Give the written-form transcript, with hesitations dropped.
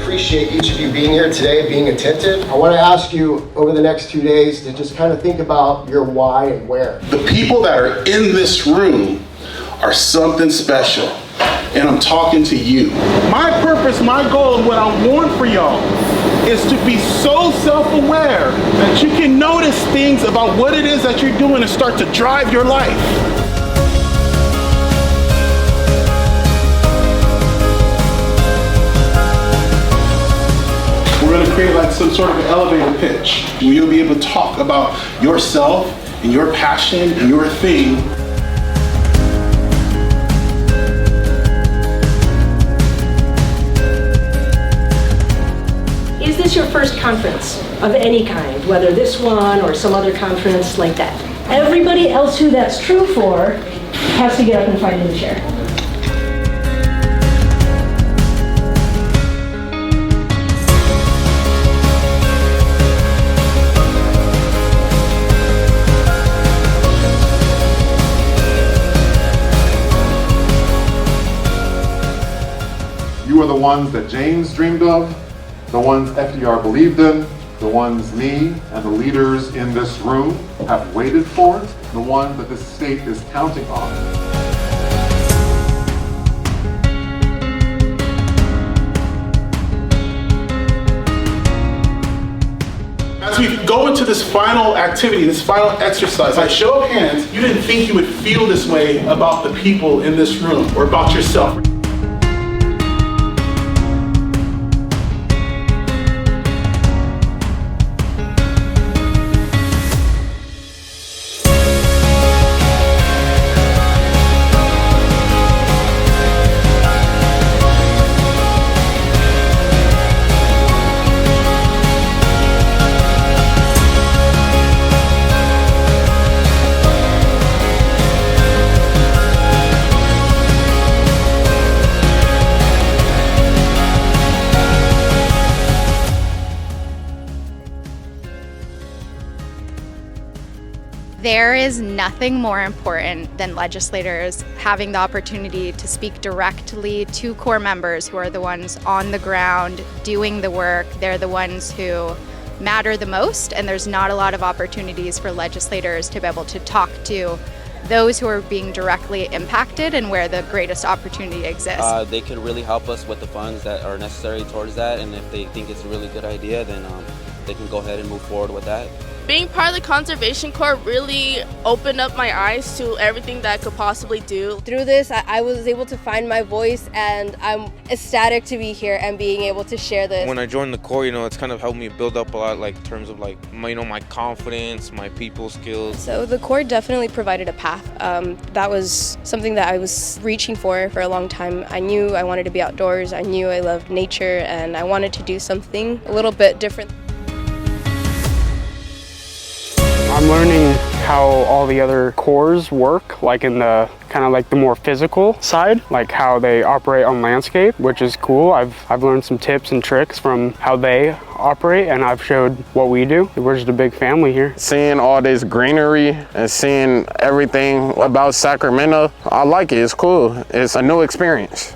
appreciate each of you being here today, being attentive. I want to ask you over the next 2 days to just kind of think about your why and where. The people that are in this room are something special, and I'm talking to you. My purpose, my goal, and what I want for y'all is to be so self-aware that you can notice things about what it is that you're doing and start to drive your life. We're going to create like some sort of an elevator pitch where you'll be able to talk about yourself and your passion and your thing. Is this your first conference of any kind, whether this one or some other conference like that? Everybody else who that's true for has to get up and find a new chair. You are the ones that James dreamed of, the ones FDR believed in, the ones me and the leaders in this room have waited for, the ones that this state is counting on. As we go into this final activity, this final exercise, by show of hands, you didn't think you would feel this way about the people in this room or about yourself. There is nothing more important than legislators having the opportunity to speak directly to core members who are the ones on the ground doing the work. They're the ones who matter the most, and there's not a lot of opportunities for legislators to be able to talk to those who are being directly impacted and where the greatest opportunity exists. They could really help us with the funds that are necessary towards that, and if they think it's a really good idea, then they can go ahead and move forward with that. Being part of the Conservation Corps really opened up my eyes to everything that I could possibly do. Through this, I was able to find my voice, and I'm ecstatic to be here and being able to share this. When I joined the Corps, it's kind of helped me build up a lot, like in terms of like my confidence, my people skills. So the Corps definitely provided a path. That was something that I was reaching for a long time. I knew I wanted to be outdoors. I knew I loved nature, and I wanted to do something a little bit different. I'm learning how all the other corps work, like in the kind of like the more physical side, like how they operate on landscape, which is cool. I've learned some tips and tricks from how they operate, and I've showed what we do. We're just a big family here. Seeing all this greenery and seeing everything about Sacramento, I like it. It's cool. It's a new experience.